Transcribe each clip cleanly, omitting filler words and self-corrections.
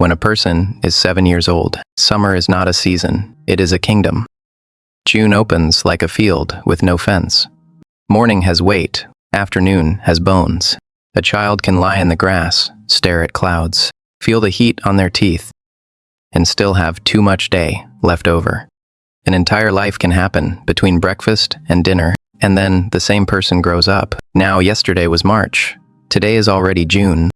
When a person is 7 years old, summer is not a season, it is a kingdom. June opens like a field with no fence. Morning has weight, afternoon has bones. A child can lie in the grass, stare at clouds, feel the heat on their teeth, and still have too much day left over. An entire life can happen between breakfast and dinner, and then the same person grows up. Now yesterday was March, today is already June.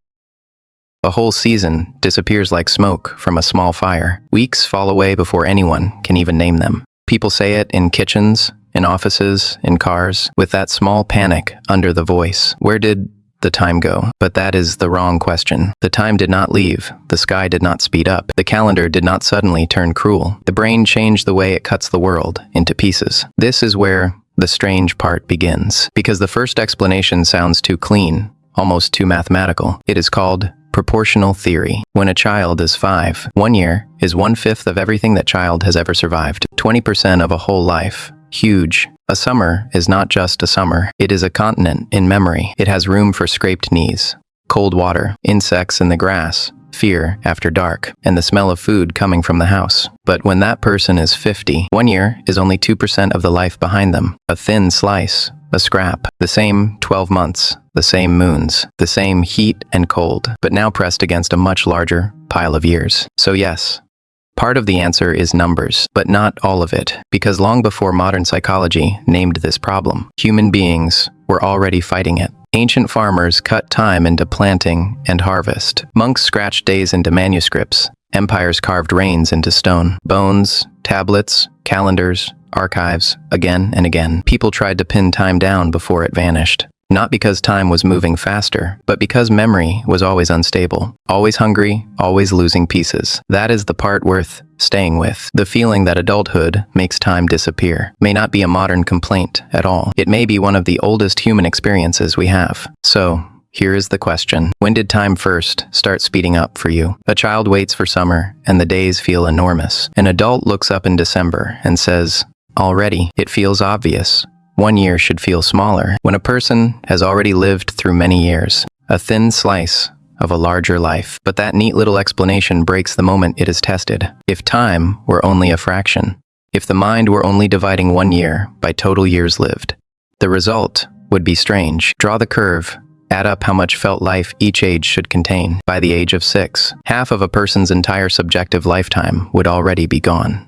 A whole season disappears like smoke from a small fire. Weeks fall away before anyone can even name them. People say it in kitchens, in offices, in cars, with that small panic under the voice. Where did the time go? But that is the wrong question. The time did not leave. The sky did not speed up. The calendar did not suddenly turn cruel. The brain changed the way it cuts the world into pieces. This is where the strange part begins, because the first explanation sounds too clean, almost too mathematical. It is called proportional theory. When a child is 5, 1 year is 1/5 of everything that child has ever survived. 20% of a whole life. Huge. A summer is not just a summer. It is a continent in memory. It has room for scraped knees, cold water, insects in the grass, fear after dark, and the smell of food coming from the house. But when that person is 50, 1 year is only 2% of the life behind them. A thin slice, a scrap, the same 12 months, the same moons, the same heat and cold, but now pressed against a much larger pile of years. So yes, part of the answer is numbers, but not all of it, because long before modern psychology named this problem, human beings were already fighting it. Ancient farmers cut time into planting and harvest. Monks scratched days into manuscripts. Empires carved reigns into stone. Bones, tablets, calendars, archives, again and again. People tried to pin time down before it vanished. Not because time was moving faster, but because memory was always unstable, always hungry, always losing pieces. That is the part worth staying with. The feeling that adulthood makes time disappear may not be a modern complaint at all. It may be one of the oldest human experiences we have. So, here is the question. When did time first start speeding up for you? A child waits for summer, and the days feel enormous. An adult looks up in December and says, "Already, it feels obvious. 1 year should feel smaller." When a person has already lived through many years, a thin slice of a larger life. But that neat little explanation breaks the moment it is tested. If time were only a fraction, if the mind were only dividing 1 year by total years lived, the result would be strange. Draw the curve. Add up how much felt life each age should contain. By the age of 6, half of a person's entire subjective lifetime would already be gone.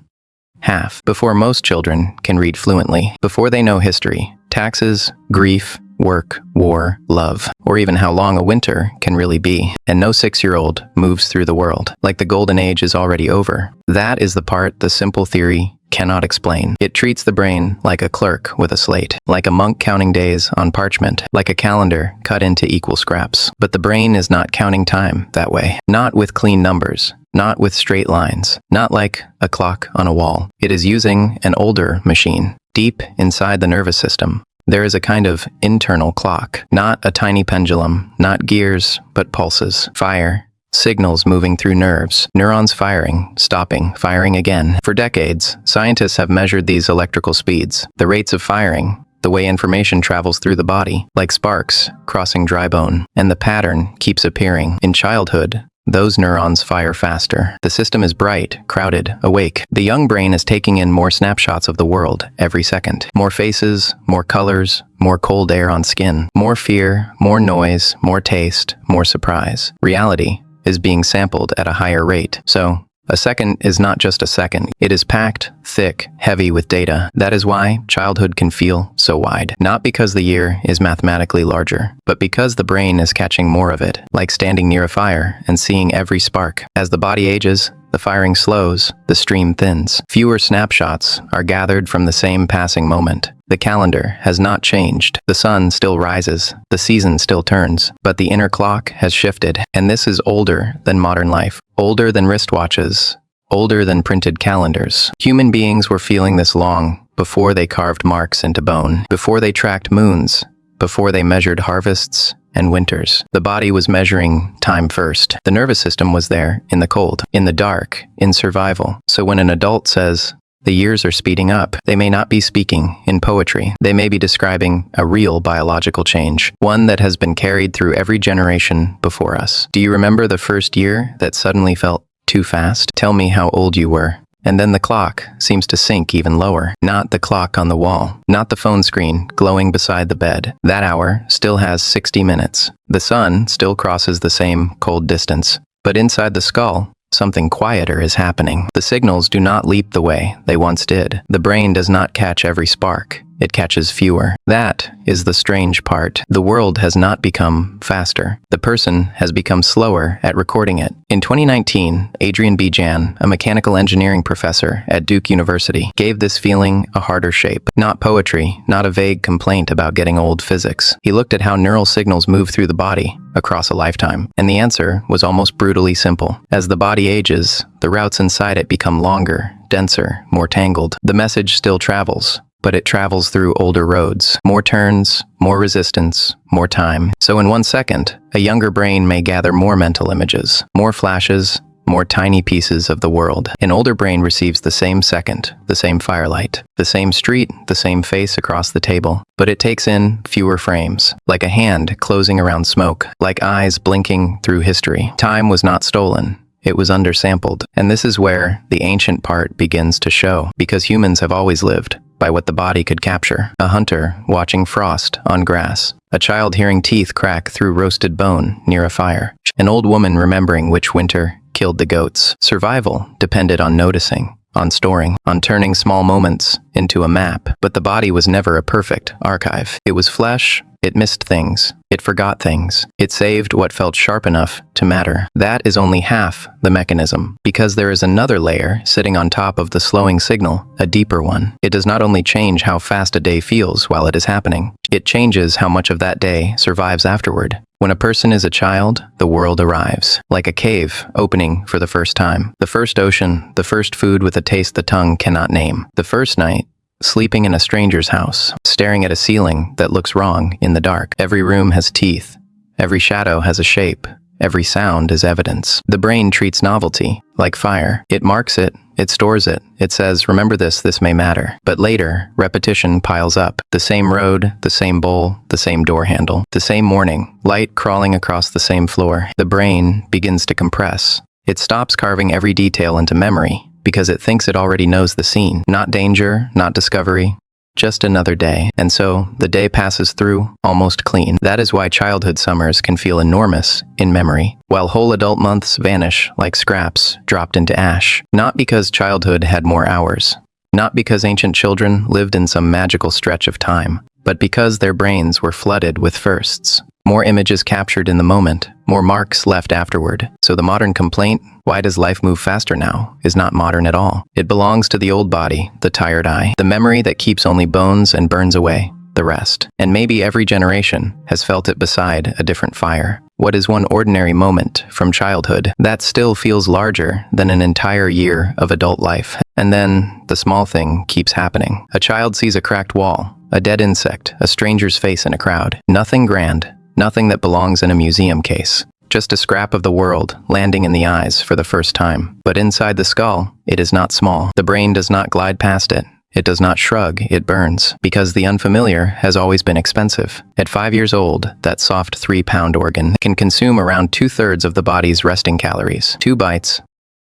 Half. Before most children can read fluently, before they know history, taxes, grief, work, war, love, or even how long a winter can really be. And no 6-year-old moves through the world like the golden age is already over. That is the part the simple theory cannot explain. It treats the brain like a clerk with a slate, like a monk counting days on parchment, like a calendar cut into equal scraps. But the brain is not counting time that way. Not with clean numbers. Not with straight lines, not like a clock on a wall. It is using an older machine. Deep inside the nervous system, there is a kind of internal clock, not a tiny pendulum, not gears, but pulses, fire, signals moving through nerves, neurons firing, stopping, firing again. For decades, scientists have measured these electrical speeds, the rates of firing, the way information travels through the body, like sparks crossing dry bone, and the pattern keeps appearing. In childhood, those neurons fire faster. The system is bright, crowded, awake. The young brain is taking in more snapshots of the world every second. More faces, more colors, more cold air on skin, more fear, more noise, more taste, more surprise. Reality is being sampled at a higher rate. So, a second is not just a second. It is packed, thick, heavy with data. That is why childhood can feel so wide. Not because the year is mathematically larger, but because the brain is catching more of it, like standing near a fire and seeing every spark. As the body ages, the firing slows, the stream thins. Fewer snapshots are gathered from the same passing moment. The calendar has not changed. The sun still rises. The season still turns. But the inner clock has shifted. And this is older than modern life. Older than wristwatches. Older than printed calendars. Human beings were feeling this long before they carved marks into bone. Before they tracked moons. Before they measured harvests and winters. The body was measuring time first. The nervous system was there, in the cold, in the dark, in survival. So when an adult says, the years are speeding up, they may not be speaking in poetry. They may be describing a real biological change, one that has been carried through every generation before us. Do you remember the first year that suddenly felt Too fast? Tell me how old you were. And then the clock seems to sink even lower. Not the clock on the wall, not the phone screen glowing beside the bed. That hour still has 60 minutes. The sun still crosses the same cold distance. But inside the skull, something quieter is happening. The signals do not leap the way they once did. The brain does not catch every spark. It catches fewer. That is the strange part. The world has not become faster. The person has become slower at recording it. In 2019, Adrian B. Jan, a mechanical engineering professor at Duke University, gave this feeling a harder shape. Not poetry, not a vague complaint about getting old physics. He looked at how neural signals move through the body across a lifetime, and the answer was almost brutally simple. As the body ages, the routes inside it become longer, denser, more tangled. The message still travels, but it travels through older roads. More turns, more resistance, more time. So in 1 second, a younger brain may gather more mental images, more flashes, more tiny pieces of the world. An older brain receives the same second, the same firelight, the same street, the same face across the table, but it takes in fewer frames, like a hand closing around smoke, like eyes blinking through history. Time was not stolen. It was undersampled. And this is where the ancient part begins to show, because humans have always lived by what the body could capture. A hunter watching frost on grass. A child hearing teeth crack through roasted bone near a fire. An old woman remembering which winter killed the goats. Survival depended on noticing, on storing, on turning small moments into a map. But the body was never a perfect archive. It was flesh. It missed things. It forgot things. It saved what felt sharp enough to matter. That is only half the mechanism, because there is another layer sitting on top of the slowing signal, a deeper one. It does not only change how fast a day feels while it is happening, it changes how much of that day survives afterward. When a person is a child, the world arrives, like a cave opening for the first time. The first ocean, the first food with a taste the tongue cannot name. The first night, sleeping in a stranger's house, staring at a ceiling that looks wrong in the dark. Every room has teeth. Every shadow has a shape. Every sound is evidence. The brain treats novelty like fire. It marks it. It stores it. It says, remember this may matter. But later, repetition piles up. The same road, the same bowl, the same door handle, the same morning, light crawling across the same floor. The brain begins to compress. It stops carving every detail into memory, because it thinks it already knows the scene. Not danger, not discovery, just another day. And so, the day passes through, almost clean. That is why childhood summers can feel enormous in memory, while whole adult months vanish like scraps dropped into ash. Not because childhood had more hours, not because ancient children lived in some magical stretch of time, but because their brains were flooded with firsts. More images captured in the moment, more marks left afterward. So the modern complaint, why does life move faster now, is not modern at all. It belongs to the old body, the tired eye, the memory that keeps only bones and burns away the rest. And maybe every generation has felt it beside a different fire. What is one ordinary moment from childhood that still feels larger than an entire year of adult life? And then the small thing keeps happening. A child sees a cracked wall, a dead insect, a stranger's face in a crowd. Nothing grand. Nothing that belongs in a museum case. Just a scrap of the world landing in the eyes for the first time. But inside the skull, it is not small. The brain does not glide past it. It does not shrug, it burns. Because the unfamiliar has always been expensive. At 5 years old, that soft 3-pound organ can consume around 2/3 of the body's resting calories. 2 bites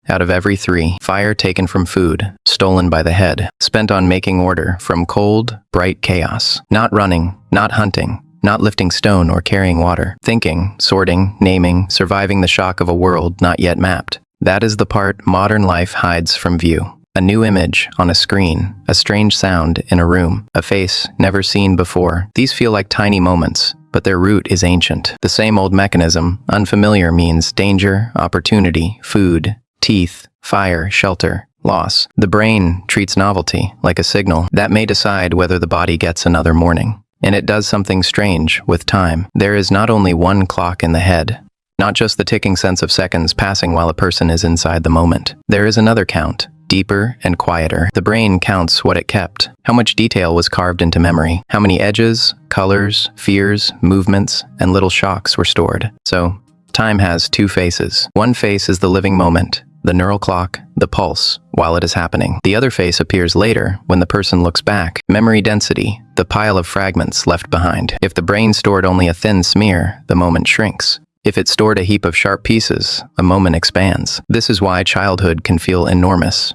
out of every 3. Fire taken from food, stolen by the head, spent on making order from cold, bright chaos. Not running, not hunting. Not lifting stone or carrying water. Thinking, sorting, naming, surviving the shock of a world not yet mapped. That is the part modern life hides from view. A new image on a screen, a strange sound in a room, a face never seen before. These feel like tiny moments, but their root is ancient. The same old mechanism. Unfamiliar means danger, opportunity, food, teeth, fire, shelter, loss. The brain treats novelty like a signal that may decide whether the body gets another morning. And it does something strange with time. There is not only one clock in the head, not just the ticking sense of seconds passing while a person is inside the moment. There is another count, deeper and quieter. The brain counts what it kept, how much detail was carved into memory, how many edges, colors, fears, movements, and little shocks were stored. So, time has 2 faces. One face is the living moment, the neural clock, the pulse, while it is happening. The other face appears later, when the person looks back. Memory density, the pile of fragments left behind. If the brain stored only a thin smear, the moment shrinks. If it's stored a heap of sharp pieces, a moment expands. This is why childhood can feel enormous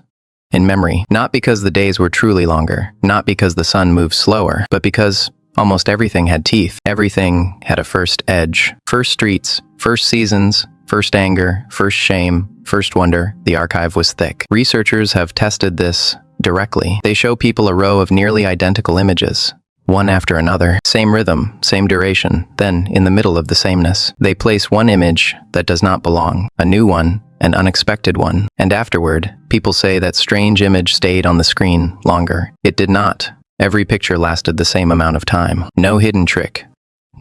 in memory, not because the days were truly longer, not because the sun moved slower, but because almost everything had teeth. Everything had a first edge. First streets, first seasons, first anger, first shame, first wonder. The archive was thick. Researchers have tested this directly. They show people a row of nearly identical images, one after another, same rhythm, same duration. Then, in the middle of the sameness, they place one image that does not belong, a new one, an unexpected one, and afterward, people say that strange image stayed on the screen longer. It did not. Every picture lasted the same amount of time. No hidden trick.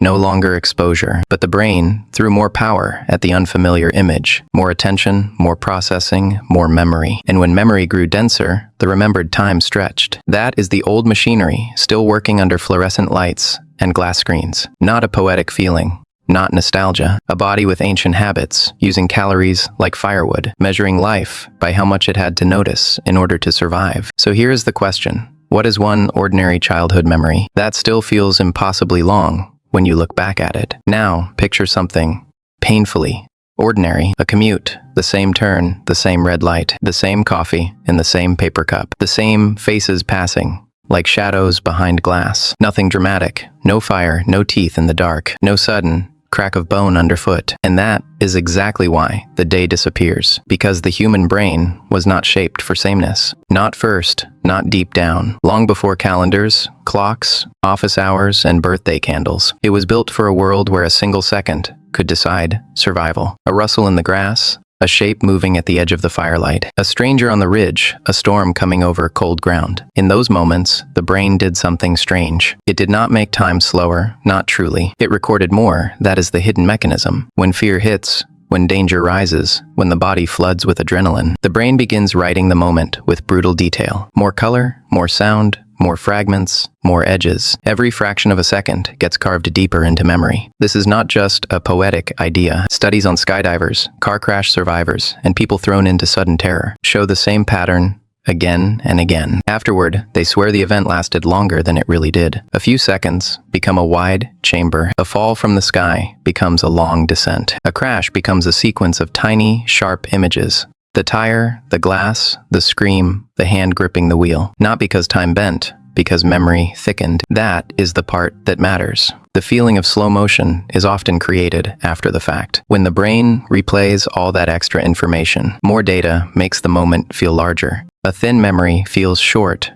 No longer exposure. But the brain threw more power at the unfamiliar image. More attention, more processing, more memory. And when memory grew denser, the remembered time stretched. That is the old machinery, still working under fluorescent lights and glass screens. Not a poetic feeling. Not nostalgia. A body with ancient habits, using calories like firewood, measuring life by how much it had to notice in order to survive. So here is the question. What is one ordinary childhood memory that still feels impossibly long when you look back at it? Now, picture something painfully ordinary. A commute, the same turn, the same red light, the same coffee in the same paper cup, the same faces passing, like shadows behind glass. Nothing dramatic, no fire, no teeth in the dark, no sudden crack of bone underfoot. And that is exactly why the day disappears, because the human brain was not shaped for sameness. Not first, not deep down. Long before calendars, clocks, office hours, and birthday candles, it was built for a world where a single second could decide survival. A rustle in the grass, a shape moving at the edge of the firelight, a stranger on the ridge, a storm coming over cold ground. In those moments, the brain did something strange. It did not make time slower, not truly. It recorded more. That is the hidden mechanism. When fear hits, when danger rises, when the body floods with adrenaline, the brain begins writing the moment with brutal detail. More color, more sound, more fragments, more edges. Every fraction of a second gets carved deeper into memory. This is not just a poetic idea. Studies on skydivers, car crash survivors, and people thrown into sudden terror show the same pattern again and again. Afterward, they swear the event lasted longer than it really did. A few seconds become a wide chamber. A fall from the sky becomes a long descent. A crash becomes a sequence of tiny, sharp images. The tire, the glass, the scream, the hand gripping the wheel. Not because time bent, because memory thickened. That is the part that matters. The feeling of slow motion is often created after the fact. When the brain replays all that extra information, more data makes the moment feel larger. A thin memory feels short.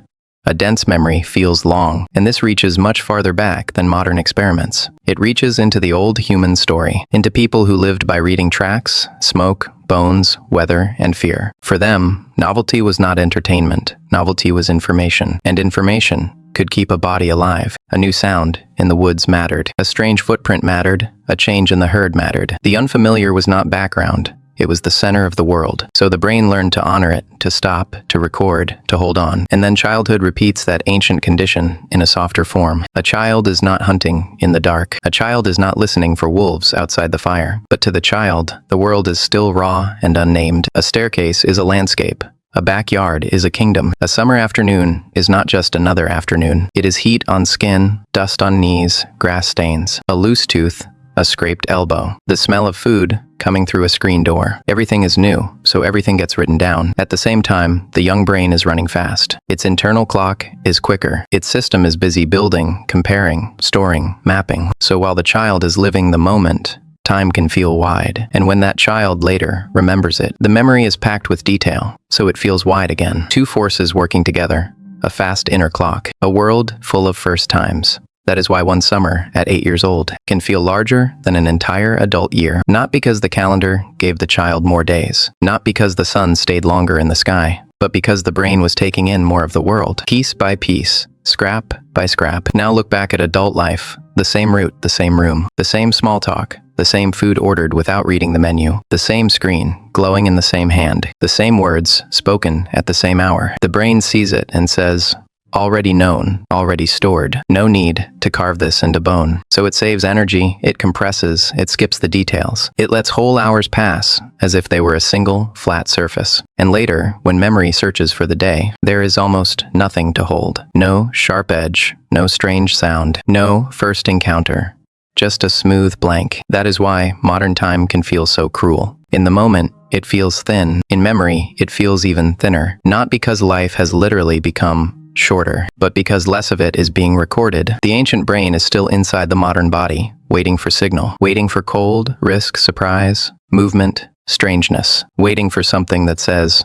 A dense memory feels long, and this reaches much farther back than modern experiments. It reaches into the old human story, into people who lived by reading tracks, smoke, bones, weather, and fear. For them, novelty was not entertainment. Novelty was information, and information could keep a body alive. A new sound in the woods mattered. A strange footprint mattered. A change in the herd mattered. The unfamiliar was not background. It was the center of the world. So the brain learned to honor it, to stop, to record, to hold on. And then childhood repeats that ancient condition in a softer form. A child is not hunting in the dark. A child is not listening for wolves outside the fire. But to the child, the world is still raw and unnamed. A staircase is a landscape. A backyard is a kingdom. A summer afternoon is not just another afternoon. It is heat on skin, dust on knees, grass stains, a loose tooth, a scraped elbow, the smell of food coming through a screen door. Everything is new, so everything gets written down. At the same time, the young brain is running fast. Its internal clock is quicker. Its system is busy building, comparing, storing, mapping. So while the child is living the moment, time can feel wide. And when that child later remembers it, the memory is packed with detail, so it feels wide again. Two forces working together, a fast inner clock, a world full of first times. That is why one summer, at 8 years old, can feel larger than an entire adult year. Not because the calendar gave the child more days, not because the sun stayed longer in the sky, but because the brain was taking in more of the world, piece by piece, scrap by scrap. Now look back at adult life, the same route, the same room, the same small talk, the same food ordered without reading the menu, the same screen, glowing in the same hand, the same words spoken at the same hour. The brain sees it and says, already known, already stored. No need to carve this into bone. So it saves energy, it compresses, it skips the details. It lets whole hours pass as if they were a single, flat surface. And later, when memory searches for the day, there is almost nothing to hold. No sharp edge, no strange sound, no first encounter. just a smooth blank. That is why modern time can feel so cruel. In the moment, it feels thin. In memory, it feels even thinner. Not because life has literally become shorter, but because less of it is being recorded. The ancient brain is still inside the modern body, waiting for signal, waiting for cold, risk, surprise, movement, strangeness, waiting for something that says,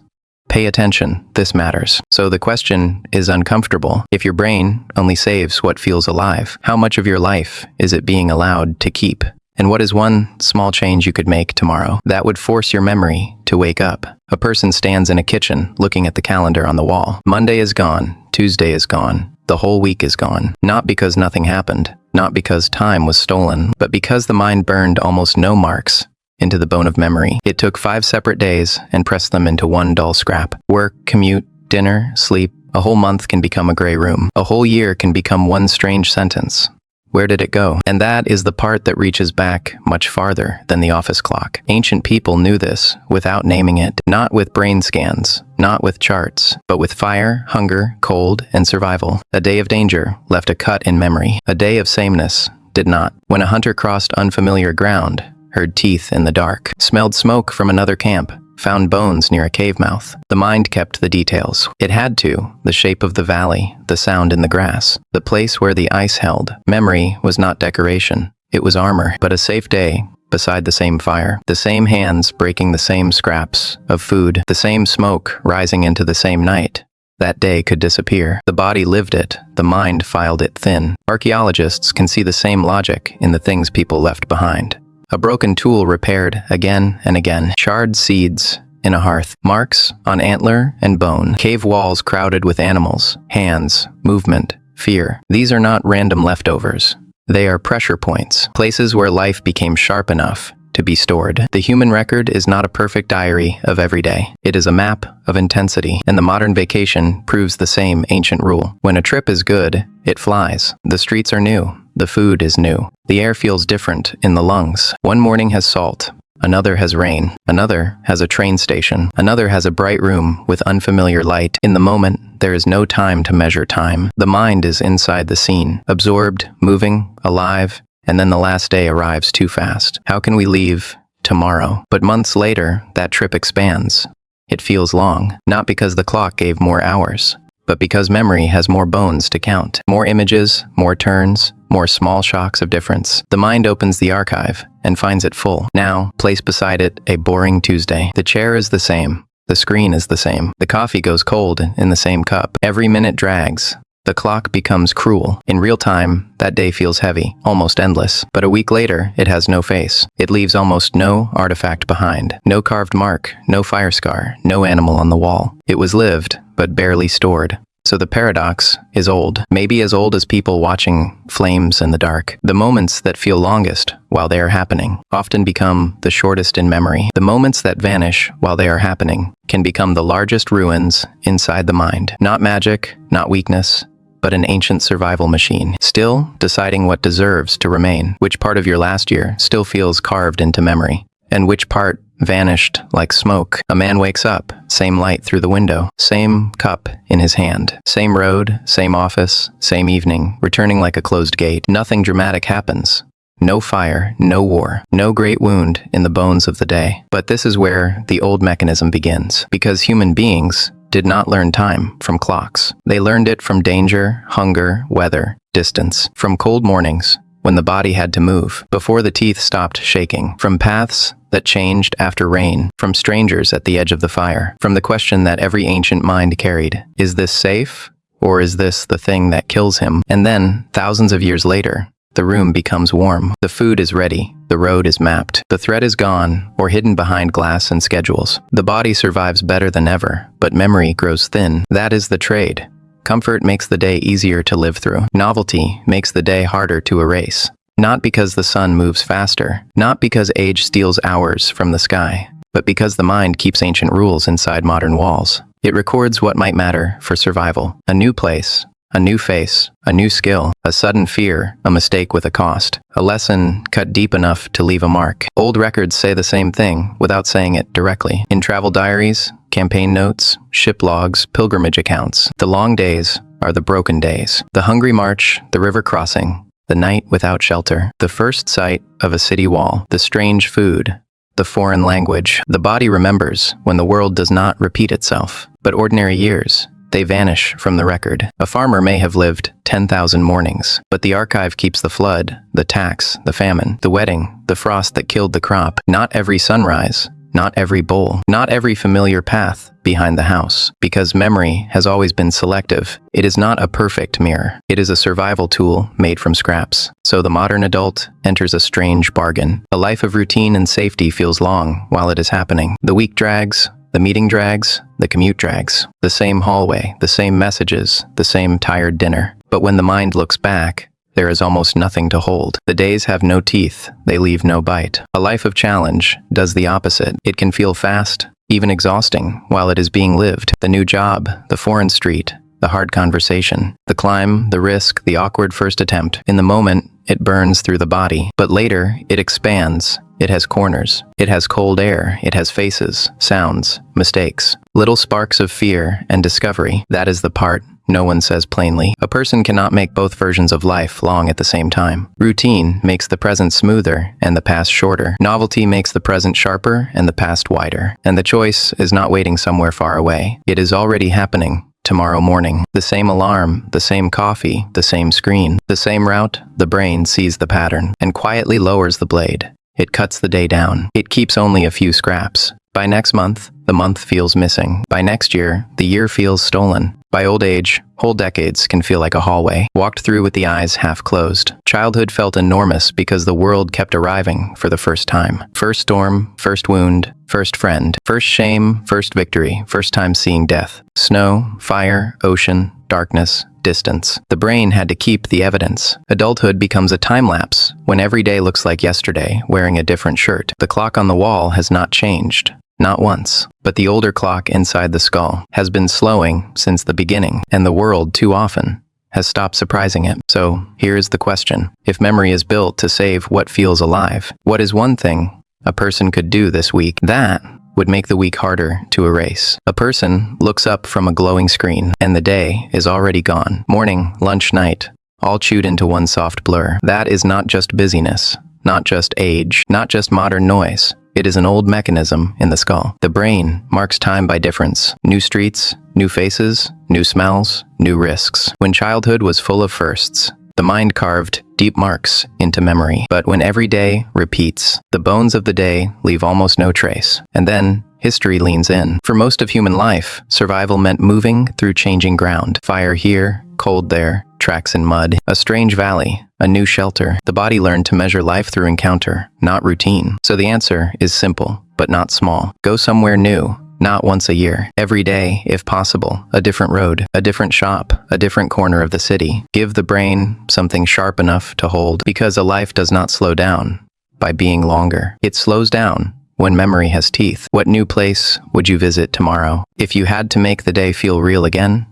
pay attention, this matters. So the question is uncomfortable. If your brain only saves what feels alive, how much of your life is it being allowed to keep? And what is one small change you could make tomorrow that would force your memory to wake up? A person stands in a kitchen looking at the calendar on the wall. Monday is gone, Tuesday is gone, the whole week is gone. Not because nothing happened, not because time was stolen, but because the mind burned almost no marks into the bone of memory. It took 5 separate days and pressed them into one dull scrap. Work, commute, dinner, sleep. A whole month can become a gray room. A whole year can become one strange sentence. Where did it go? And that is the part that reaches back much farther than the office clock. Ancient people knew this without naming it, not with brain scans, not with charts, but with fire, hunger, cold, and survival. A day of danger left a cut in memory. A day of sameness did not. When a hunter crossed unfamiliar ground, heard teeth in the dark, smelled smoke from another camp, found bones near a cave mouth. The mind kept the details. It had to, the shape of the valley, the sound in the grass, the place where the ice held. Memory was not decoration. It was armor, but a safe day beside the same fire, the same hands breaking the same scraps of food, the same smoke rising into the same night. That day could disappear. The body lived it. The mind filed it thin. Archaeologists can see the same logic in the things people left behind. A broken tool repaired again and again. Charred seeds in a hearth. Marks on antler and bone. Cave walls crowded with animals. Hands, movement, fear. These are not random leftovers. They are pressure points. Places where life became sharp enough to be stored. The human record is not a perfect diary of every day. It is a map of intensity, and the modern vacation proves the same ancient rule. When a trip is good, it flies. The streets are new. The food is new. The air feels different in the lungs. One morning has salt. Another has rain. Another has a train station. Another has a bright room with unfamiliar light. In the moment, there is no time to measure time. The mind is inside the scene, absorbed, moving, alive, and then the last day arrives too fast. How can we leave tomorrow? But months later, that trip expands. It feels long, not because the clock gave more hours, but because memory has more bones to count. More images, more turns, more small shocks of difference. The mind opens the archive and finds it full. Now, placed beside it, a boring Tuesday. The chair is the same. The screen is the same. The coffee goes cold in the same cup. Every minute drags. The clock becomes cruel. In real time, that day feels heavy, almost endless. But a week later, it has no face. It leaves almost no artifact behind. No carved mark, no fire scar, no animal on the wall. It was lived, but barely stored. So the paradox is old, maybe as old as people watching flames in the dark. The moments that feel longest while they are happening often become the shortest in memory. The moments that vanish while they are happening can become the largest ruins inside the mind. Not magic, not weakness, but an ancient survival machine. Still deciding what deserves to remain, which part of your last year still feels carved into memory, and which part vanished like smoke. A man wakes up, same light through the window, same cup in his hand, same road, same office, same evening, returning like a closed gate. Nothing dramatic happens. No fire, no war, no great wound in the bones of the day. But this is where the old mechanism begins, because human beings did not learn time from clocks. They learned it from danger, hunger, weather, distance, from cold mornings when the body had to move before the teeth stopped shaking, from paths that changed after rain, from strangers at the edge of the fire, from the question that every ancient mind carried, is this safe, or is this the thing that kills him? And then, thousands of years later, the room becomes warm, the food is ready, the road is mapped, the threat is gone or hidden behind glass and schedules. The body survives better than ever, but memory grows thin. That is the trade. Comfort makes the day easier to live through. Novelty makes the day harder to erase. Not because the sun moves faster, not because age steals hours from the sky, but because the mind keeps ancient rules inside modern walls. It records what might matter for survival. A new place, a new face, a new skill, a sudden fear, a mistake with a cost, a lesson cut deep enough to leave a mark. Old records say the same thing without saying it directly. In travel diaries, campaign notes, ship logs, pilgrimage accounts, the long days are the broken days. The hungry march, the river crossing, the night without shelter, the first sight of a city wall, the strange food, the foreign language. The body remembers when the world does not repeat itself. But ordinary years, they vanish from the record. A farmer may have lived 10,000 mornings, but the archive keeps the flood, the tax, the famine, the wedding, the frost that killed the crop. Not every sunrise, not every bowl, not every familiar path behind the house, because memory has always been selective. It is not a perfect mirror. It is a survival tool made from scraps. So the modern adult enters a strange bargain. A life of routine and safety feels long while it is happening. The week drags, the meeting drags, the commute drags. The same hallway, the same messages, the same tired dinner. But when the mind looks back, there is almost nothing to hold. The days have no teeth, they leave no bite. A life of challenge does the opposite. It can feel fast, even exhausting, while it is being lived. The new job, the foreign street, the hard conversation, the climb, the risk, the awkward first attempt. In the moment, it burns through the body, but later, it expands. It has corners. It has cold air. It has faces, sounds, mistakes, little sparks of fear and discovery. That is the part no one says plainly. A person cannot make both versions of life long at the same time. Routine makes the present smoother and the past shorter. Novelty makes the present sharper and the past wider. And the choice is not waiting somewhere far away. It is already happening. Tomorrow morning, the same alarm, the same coffee, the same screen, the same route. The brain sees the pattern and quietly lowers the blade. It cuts the day down. It keeps only a few scraps. By next month, the month feels missing. By next year, the year feels stolen. By old age, whole decades can feel like a hallway, walked through with the eyes half closed. Childhood felt enormous because the world kept arriving for the first time. First storm, first wound, first friend, first shame, first victory, first time seeing death. Snow, fire, ocean, darkness, distance. The brain had to keep the evidence. Adulthood becomes a time lapse, when every day looks like yesterday, wearing a different shirt. The clock on the wall has not changed. Not once. But the older clock inside the skull has been slowing since the beginning, and the world, too often, has stopped surprising it. So, here is the question. If memory is built to save what feels alive, what is one thing a person could do this week that would make the week harder to erase? A person looks up from a glowing screen, and the day is already gone. Morning, lunch, night, all chewed into one soft blur. That is not just busyness, not just age, not just modern noise. It is an old mechanism in the skull. The brain marks time by difference. New streets, new faces, new smells, new risks. When childhood was full of firsts, the mind carved deep marks into memory. But when every day repeats, the bones of the day leave almost no trace. And then history leans in. For most of human life, survival meant moving through changing ground. Fire here, cold there, tracks in mud, a strange valley, a new shelter. The body learned to measure life through encounter, not routine. So the answer is simple, but not small. Go somewhere new, not once a year. Every day, if possible, a different road, a different shop, a different corner of the city. Give the brain something sharp enough to hold, because a life does not slow down by being longer. It slows down when memory has teeth. What new place would you visit tomorrow? If you had to make the day feel real again,